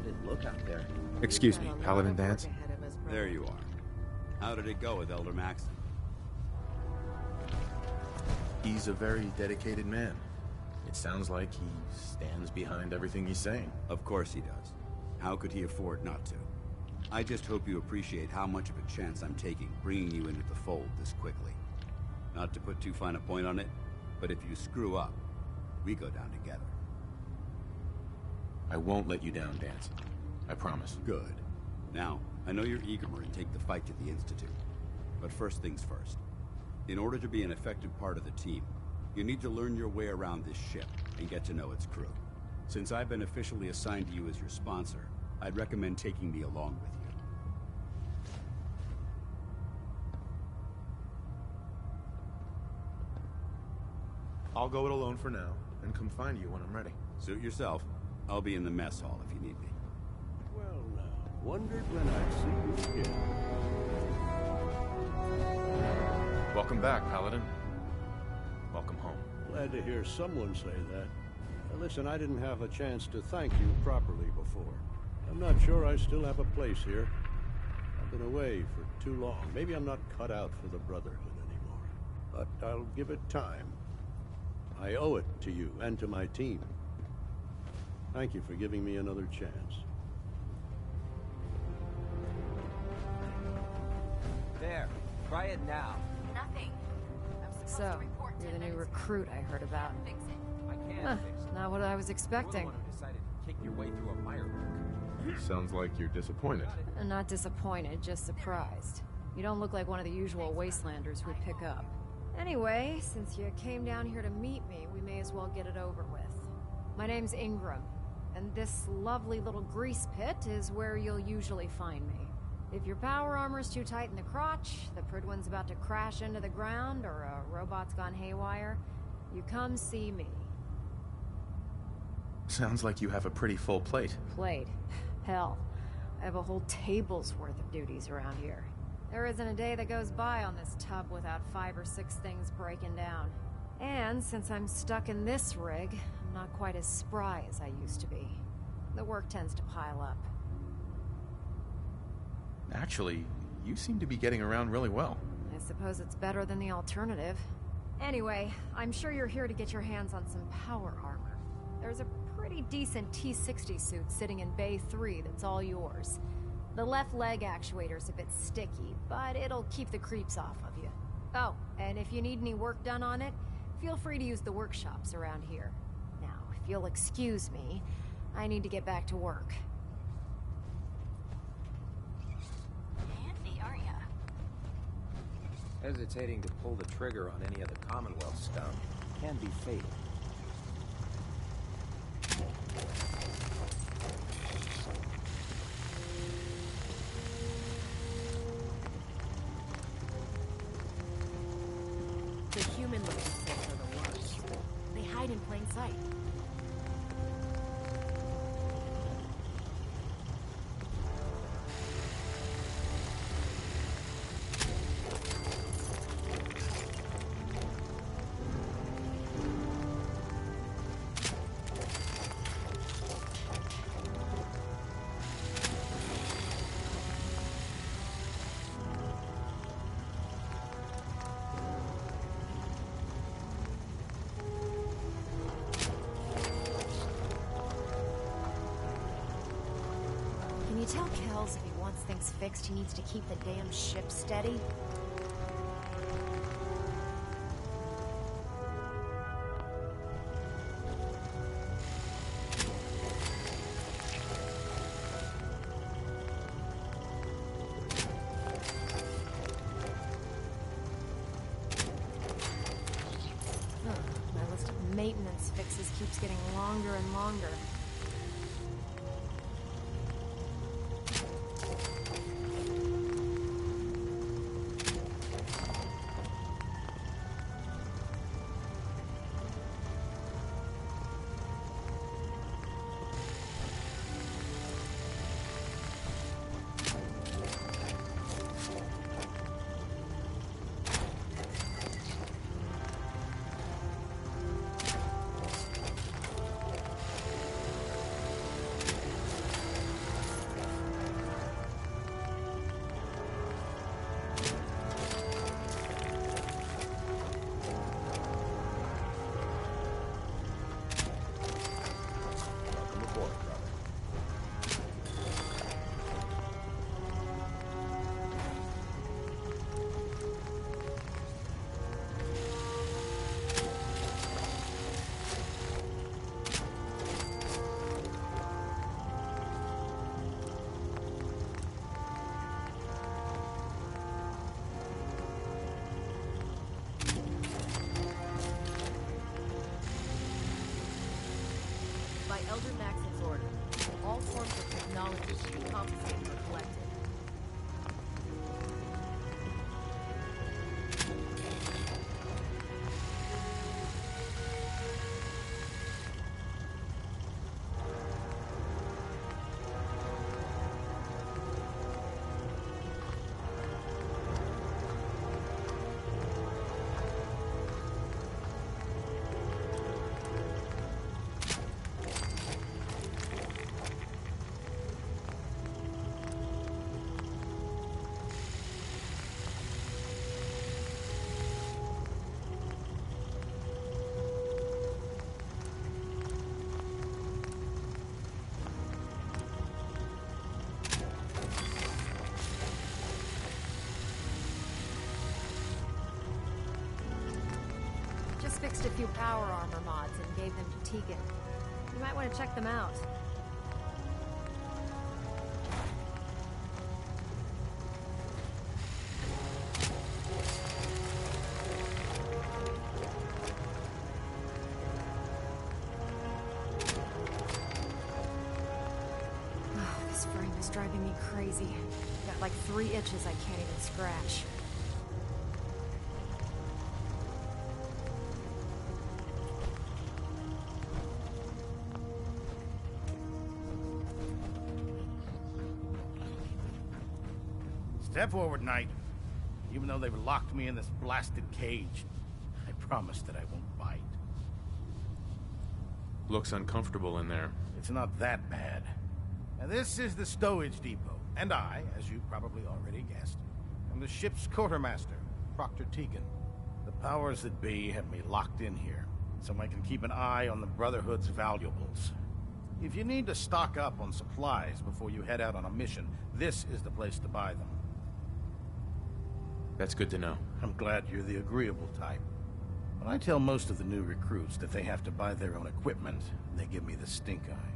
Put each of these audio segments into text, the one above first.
did it look out there? Excuse me, Paladin Vance? There you are. How did it go with Elder Maxon? He's a very dedicated man. It sounds like he stands behind everything he's saying. Of course he does. How could he afford not to? I just hope you appreciate how much of a chance I'm taking bringing you into the fold this quickly. Not to put too fine a point on it, but if you screw up, we go down together. I won't let you down, Vance. I promise. Good. Now, I know you're eager to take the fight to the Institute. But first things first. In order to be an effective part of the team, you need to learn your way around this ship and get to know its crew. Since I've been officially assigned to you as your sponsor, I'd recommend taking me along with you. I'll go it alone for now, and come find you when I'm ready. Suit yourself. I'll be in the mess hall if you need me. Well now, wondered when I'd see you again. Welcome back, Paladin. Welcome home. Glad to hear someone say that. Listen, I didn't have a chance to thank you properly before. I'm not sure I still have a place here. I've been away for too long. Maybe I'm not cut out for the Brotherhood anymore. But I'll give it time. I owe it to you and to my team. Thank you for giving me another chance. There. Try it now. Nothing. So, you're the new recruit I heard about. I can't fix it. Not what I was expecting. You're the one who decided to kick your way through a mire work. Sounds like you're disappointed. I'm not disappointed, just surprised. You don't look like one of the usual wastelanders we'd pick up. Anyway, since you came down here to meet me, we may as well get it over with. My name's Ingram, and this lovely little grease pit is where you'll usually find me. If your power armor's too tight in the crotch, the Pridwin's about to crash into the ground, or a robot's gone haywire, you come see me. Sounds like you have a pretty full plate. Plate? Hell, I have a whole table's worth of duties around here. There isn't a day that goes by on this tub without 5 or 6 things breaking down. And since I'm stuck in this rig, I'm not quite as spry as I used to be. The work tends to pile up. Actually, you seem to be getting around really well. I suppose it's better than the alternative. Anyway, I'm sure you're here to get your hands on some power armor. There's a pretty decent T-60 suit sitting in Bay 3 that's all yours. The left leg actuator's a bit sticky, but it'll keep the creeps off of you. Oh, and if you need any work done on it, feel free to use the workshops around here. Now, if you'll excuse me, I need to get back to work. Handy, are ya? Hesitating to pull the trigger on any of the Commonwealth stuff can be fatal. The human-looking things are the worst. They hide in plain sight. Can you tell Kells if he wants things fixed, he needs to keep the damn ship steady? My list of maintenance fixes keeps getting longer and longer. technology should be confiscated or collected. Fixed a few power armor mods and gave them to Tegan. You might want to check them out. Oh, this frame is driving me crazy. Got like 3 itches I can't even scratch. Step forward, Knight. Even though they've locked me in this blasted cage, I promise that I won't bite. Looks uncomfortable in there. It's not that bad. Now, this is the stowage depot, and I, as you probably already guessed, am the ship's quartermaster, Proctor Tegan. The powers that be have me locked in here, so I can keep an eye on the Brotherhood's valuables. If you need to stock up on supplies before you head out on a mission, this is the place to buy them. That's good to know. I'm glad you're the agreeable type. When I tell most of the new recruits that they have to buy their own equipment, they give me the stink eye.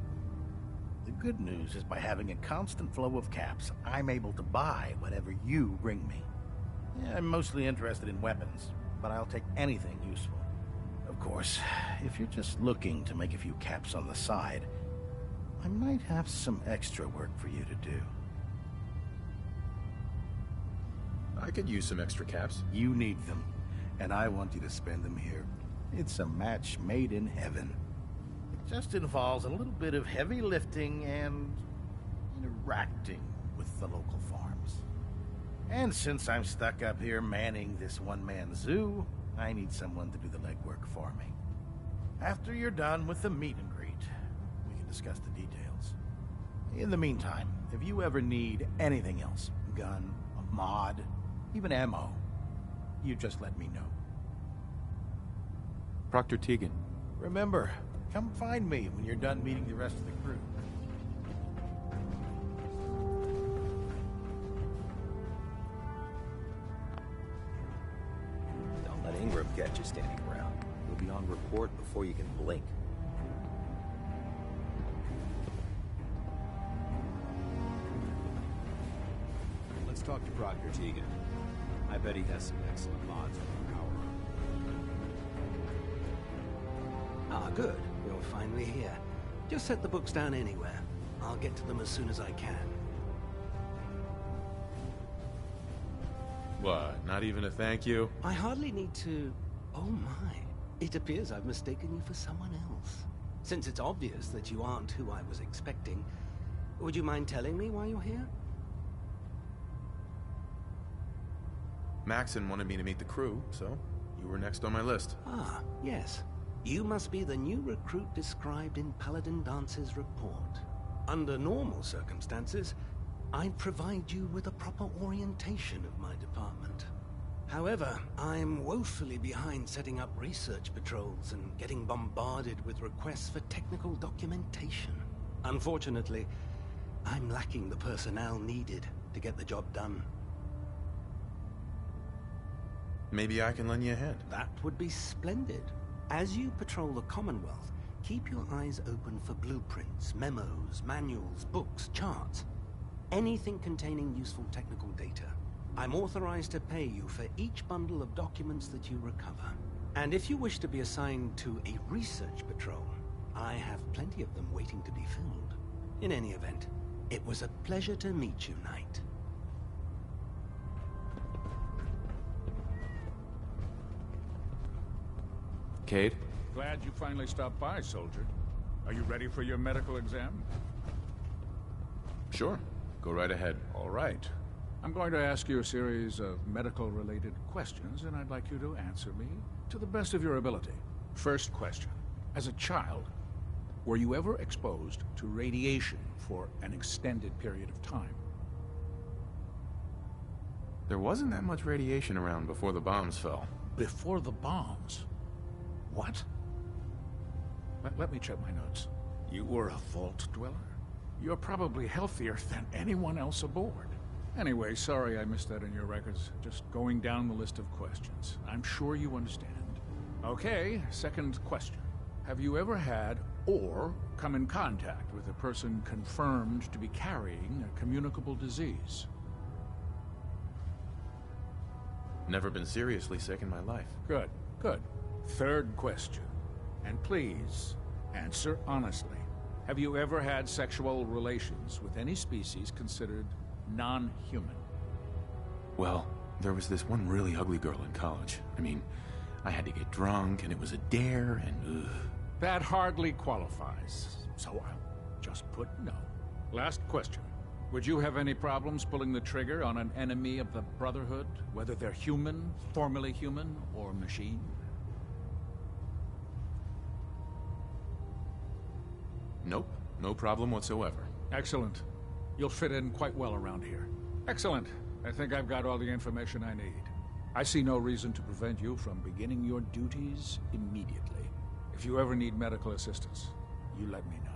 The good news is by having a constant flow of caps, I'm able to buy whatever you bring me. Yeah, I'm mostly interested in weapons, but I'll take anything useful. Of course, if you're just looking to make a few caps on the side, I might have some extra work for you to do. I could use some extra caps. You need them, and I want you to spend them here. It's a match made in heaven. It just involves a little bit of heavy lifting and interacting with the local farms. And since I'm stuck up here manning this one-man zoo, I need someone to do the legwork for me. After you're done with the meet and greet, we can discuss the details. In the meantime, if you ever need anything else, gun, a mod, even ammo, you just let me know. Proctor Tegan. Remember, come find me when you're done meeting the rest of the crew. Don't let Ingram catch you standing around. You'll be on report before you can blink. Let's talk to Proctor Tegan. I bet he has some excellent mods for the power. Ah, good. You're finally here. Just set the books down anywhere. I'll get to them as soon as I can. What, not even a thank you? I hardly need to... Oh my. It appears I've mistaken you for someone else. Since it's obvious that you aren't who I was expecting, would you mind telling me why you're here? Maxon wanted me to meet the crew, so you were next on my list. Ah, yes. You must be the new recruit described in Paladin Dance's report. Under normal circumstances, I'd provide you with a proper orientation of my department. However, I'm woefully behind setting up research patrols and getting bombarded with requests for technical documentation. Unfortunately, I'm lacking the personnel needed to get the job done. Maybe I can lend you a hand. That would be splendid. As you patrol the Commonwealth, keep your eyes open for blueprints, memos, manuals, books, charts. Anything containing useful technical data. I'm authorized to pay you for each bundle of documents that you recover. And if you wish to be assigned to a research patrol, I have plenty of them waiting to be filled. In any event, It was a pleasure to meet you, Knight. Cade? Glad you finally stopped by, soldier. Are you ready for your medical exam? Sure. Go right ahead. All right. I'm going to ask you a series of medical-related questions, and I'd like you to answer me to the best of your ability. First question. As a child, were you ever exposed to radiation for an extended period of time? There wasn't that much radiation around before the bombs fell. Before the bombs? What? Let me check my notes. You were a vault dweller? You're probably healthier than anyone else aboard. Anyway, sorry I missed that in your records. Just going down the list of questions. I'm sure you understand. Okay, second question. Have you ever had or come in contact with a person confirmed to be carrying a communicable disease? Never been seriously sick in my life. Good, good. Third question. And please, answer honestly. Have you ever had sexual relations with any species considered non-human? Well, there was this one really ugly girl in college. I mean, I had to get drunk, and it was a dare, and ugh. That hardly qualifies, so I'll just put no. Last question. Would you have any problems pulling the trigger on an enemy of the Brotherhood, whether they're human, formerly human, or machine? Nope, no problem whatsoever. Excellent. You'll fit in quite well around here. Excellent. I think I've got all the information I need. I see no reason to prevent you from beginning your duties immediately. If you ever need medical assistance, you let me know.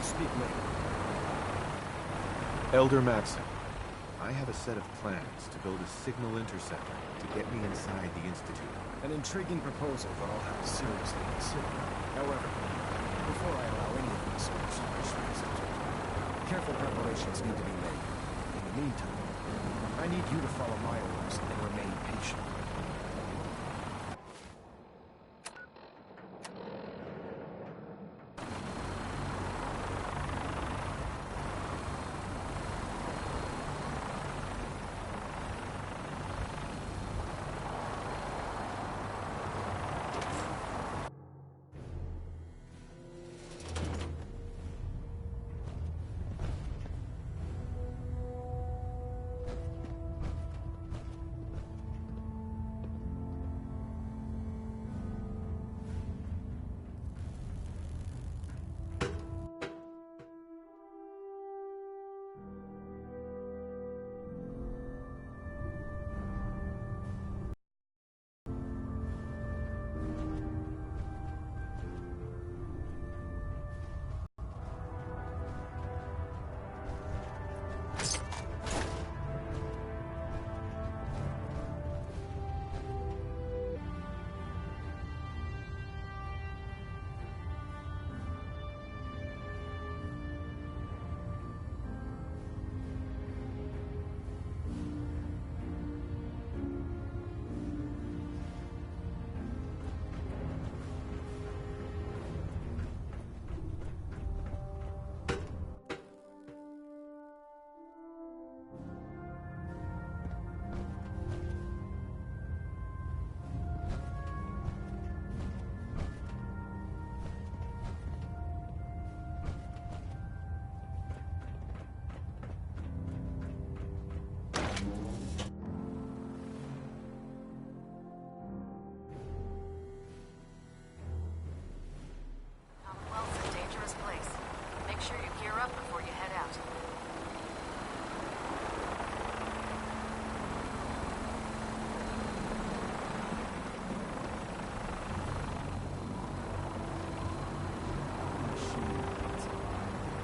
Speak later. Elder Maxim, I have a set of plans to build a signal interceptor to get me inside the Institute. An intriguing proposal that I'll have to seriously consider. However, before I allow any of these sorts to reach the Institute, careful preparations need to be made. In the meantime, I need you to follow my orders and remain patient.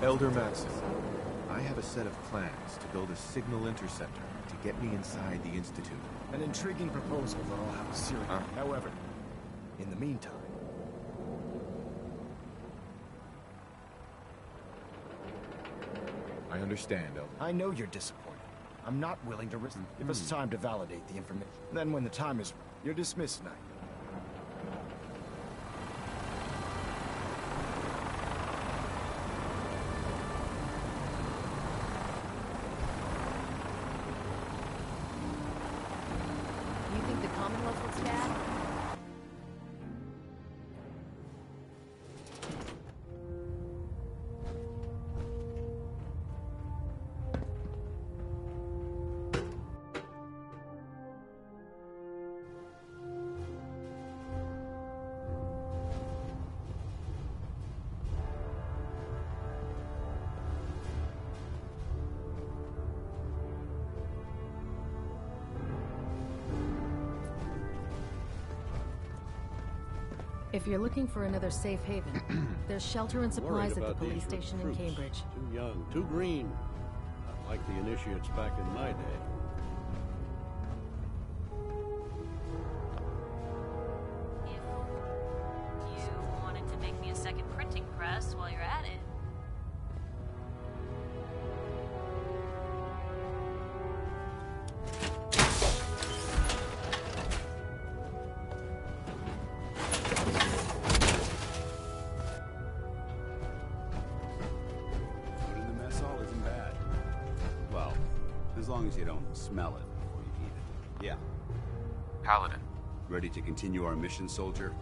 Elder Matson, I have a set of plans to build a signal interceptor to get me inside the Institute. An intriguing proposal that I'll have to serious. However, in the meantime... I understand, Elder. I know you're disappointed. I'm not willing to risk... Give us time to validate the information. Then when the time is... You're dismissed, Knight. You think the Commonwealth will stab? If you're looking for another safe haven, there's shelter and supplies at the police station in Cambridge. Too young, too green. Not like the initiates back in my day. If you wanted to make me a second printing press while you're at it. As long as you don't smell it before you eat it. Yeah. Paladin. Ready to continue our mission, soldier?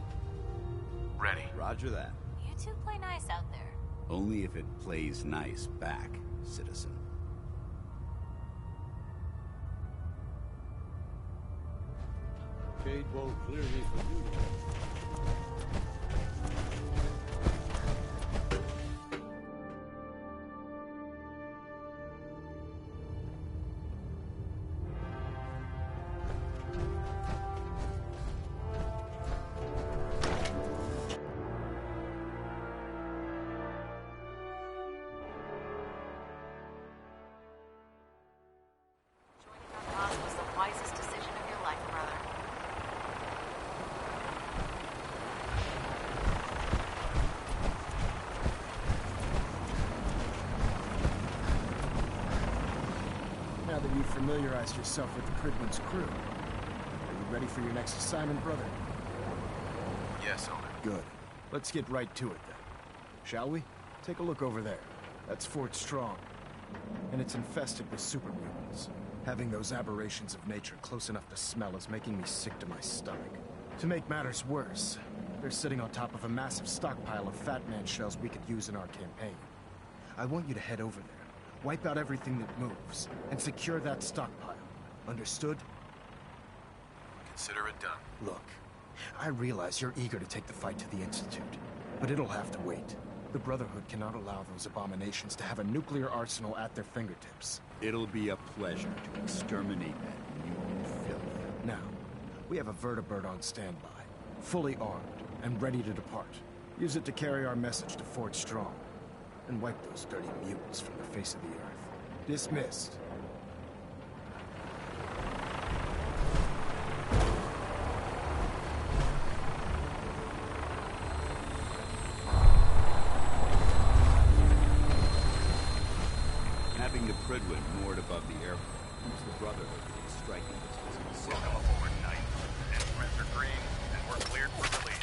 Ready. Roger that. You two play nice out there. Only if it plays nice back, citizen. Cade won't clear me for duty. Was the wisest decision of your life, brother. Now that you've familiarized yourself with the Pridwin's crew, are you ready for your next assignment, brother? Yes, Elder. Good. Let's get right to it, then. Shall we? Take a look over there. That's Fort Strong. And it's infested with super mutants. Having those aberrations of nature close enough to smell is making me sick to my stomach. To make matters worse, they're sitting on top of a massive stockpile of Fat Man shells we could use in our campaign. I want you to head over there, wipe out everything that moves, and secure that stockpile. Understood? Consider it done. Look, I realize you're eager to take the fight to the Institute, but it'll have to wait. The Brotherhood cannot allow those abominations to have a nuclear arsenal at their fingertips. It'll be a pleasure to exterminate that mutant filth. Now, we have a vertibird on standby, fully armed and ready to depart. Use it to carry our message to Fort Strong, and wipe those dirty mutants from the face of the earth. Dismissed. Having the Pridwin moored above the airport keeps the Brotherhood within striking distance. Welcome aboard, Knight. Instruments are green, and we're cleared for release.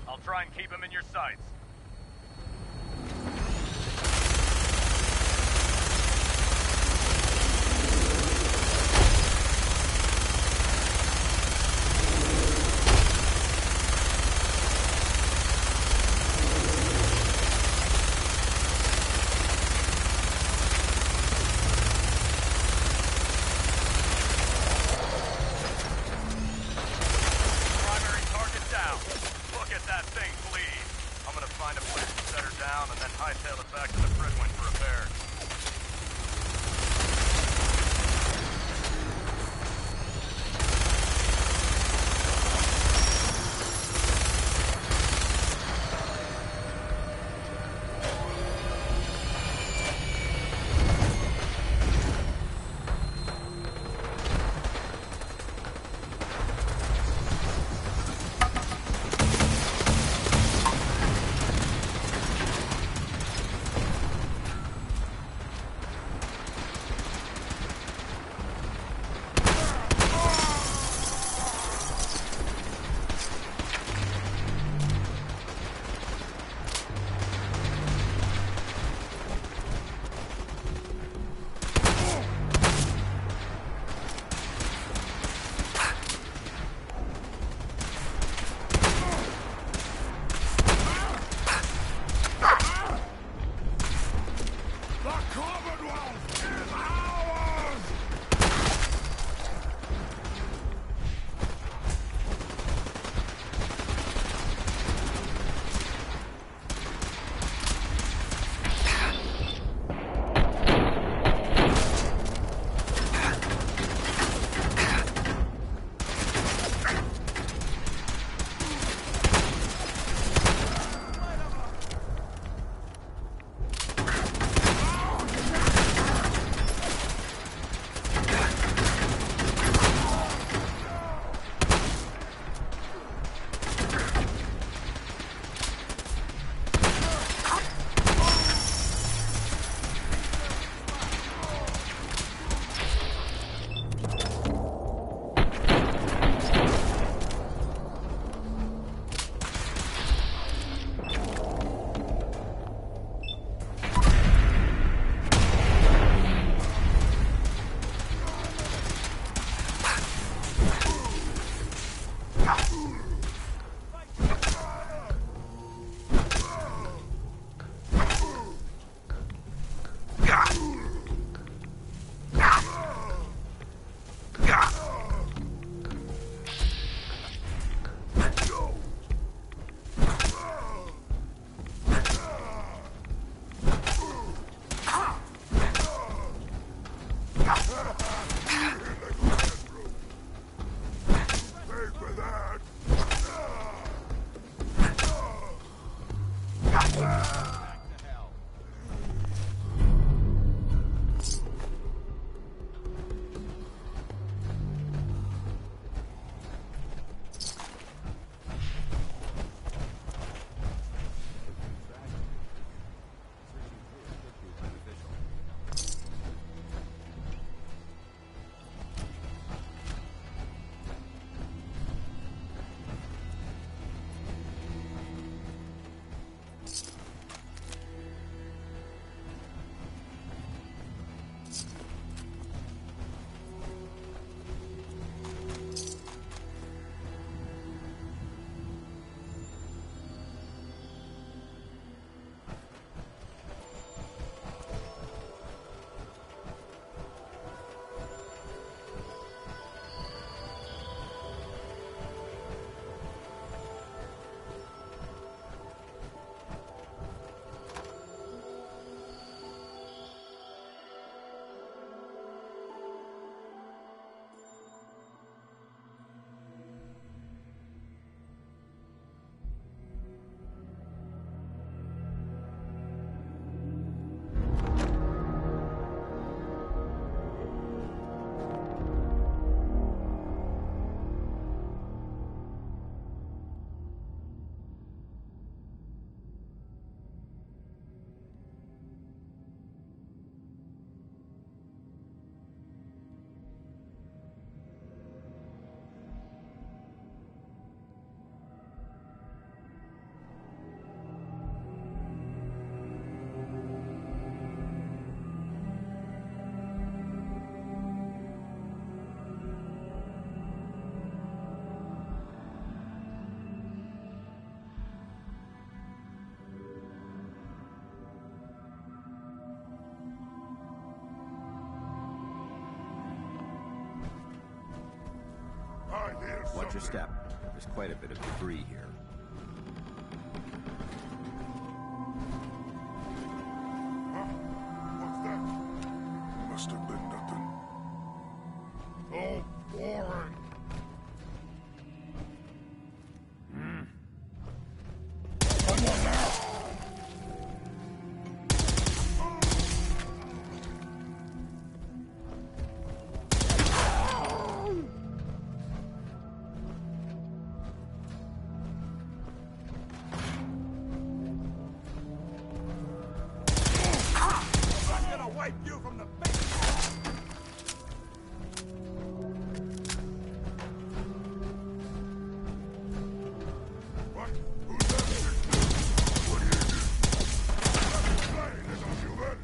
I'll try and keep him in your sights. then hightail it back to the Fridwin for repairs. Watch your step. There's quite a bit of debris here. wipe you from the face! What? Who's that? What is it? Flying, little human!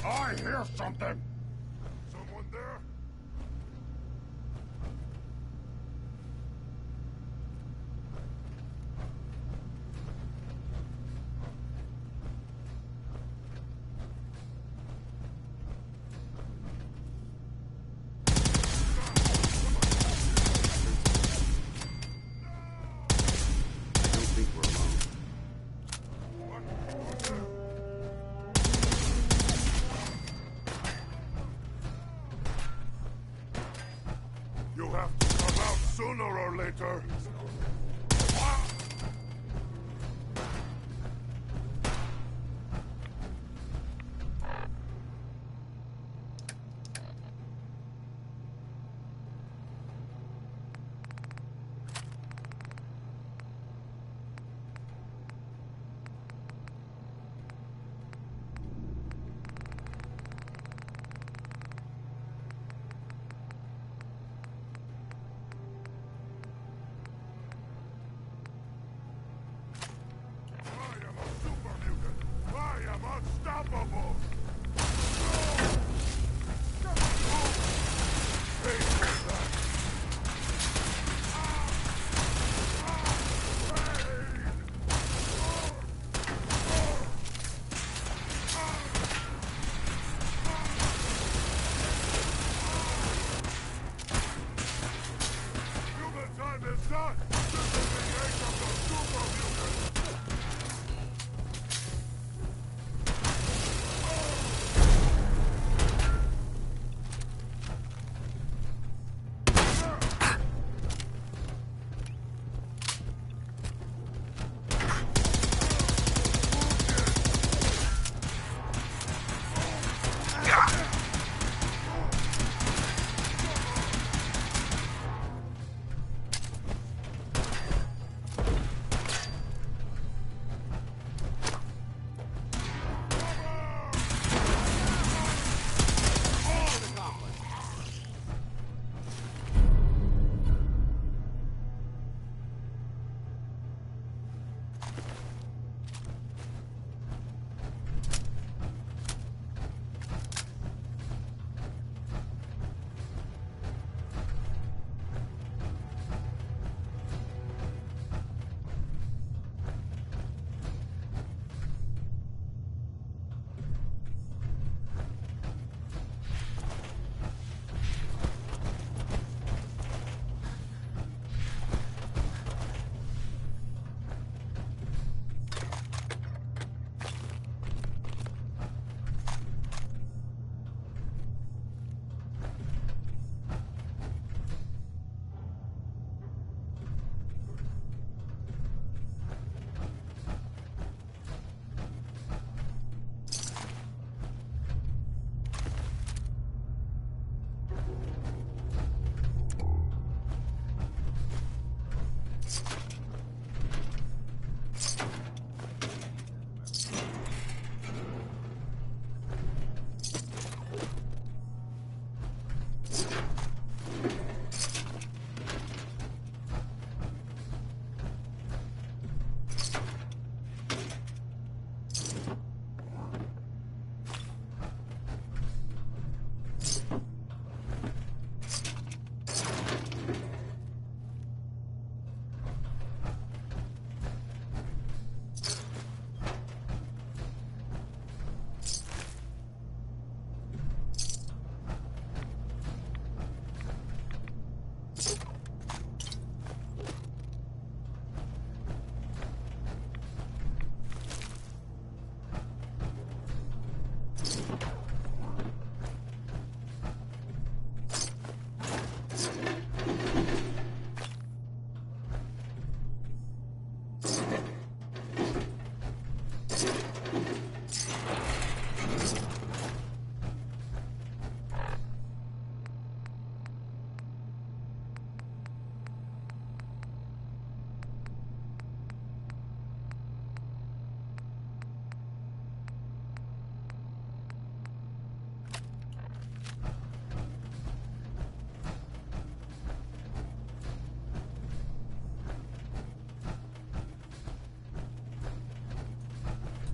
I hear something! Someone there? You have to come out sooner or later.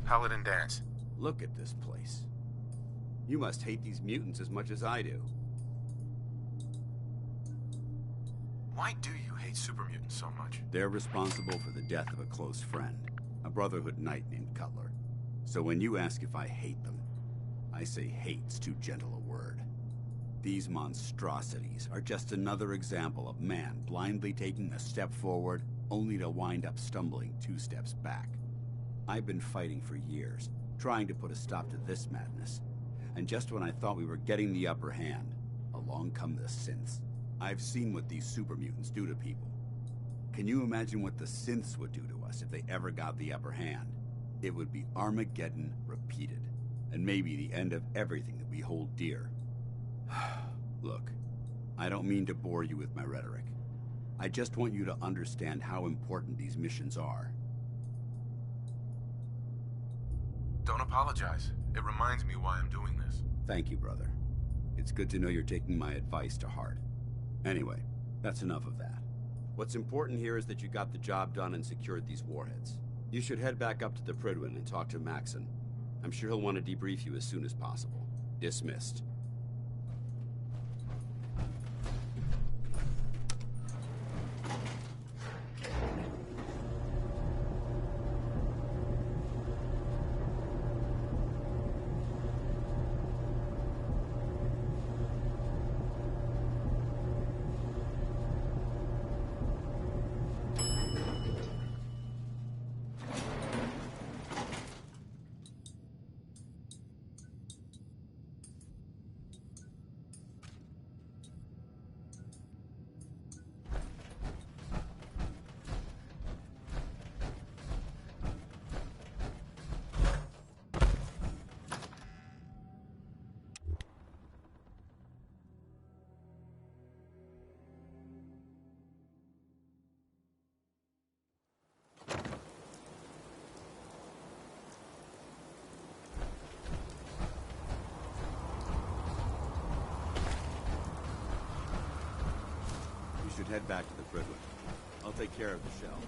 Paladin Dance. Look at this place. You must hate these mutants as much as I do. Why do you hate super mutants so much? They're responsible for the death of a close friend, a Brotherhood knight named Cutler. So when you ask if I hate them, I say hate's too gentle a word. These monstrosities are just another example of man blindly taking a step forward, only to wind up stumbling 2 steps back. I've been fighting for years, trying to put a stop to this madness. And just when I thought we were getting the upper hand, along come the synths. I've seen what these super mutants do to people. Can you imagine what the synths would do to us if they ever got the upper hand? It would be Armageddon repeated, and maybe the end of everything that we hold dear. Look, I don't mean to bore you with my rhetoric. I just want you to understand how important these missions are. Don't apologize. It reminds me why I'm doing this. Thank you, brother. It's good to know you're taking my advice to heart. Anyway, that's enough of that. What's important here is that you got the job done and secured these warheads. You should head back up to the Prydwen and talk to Maxon. I'm sure he'll want to debrief you as soon as possible. Dismissed. Head back to the Prydwen. I'll take care of the shells.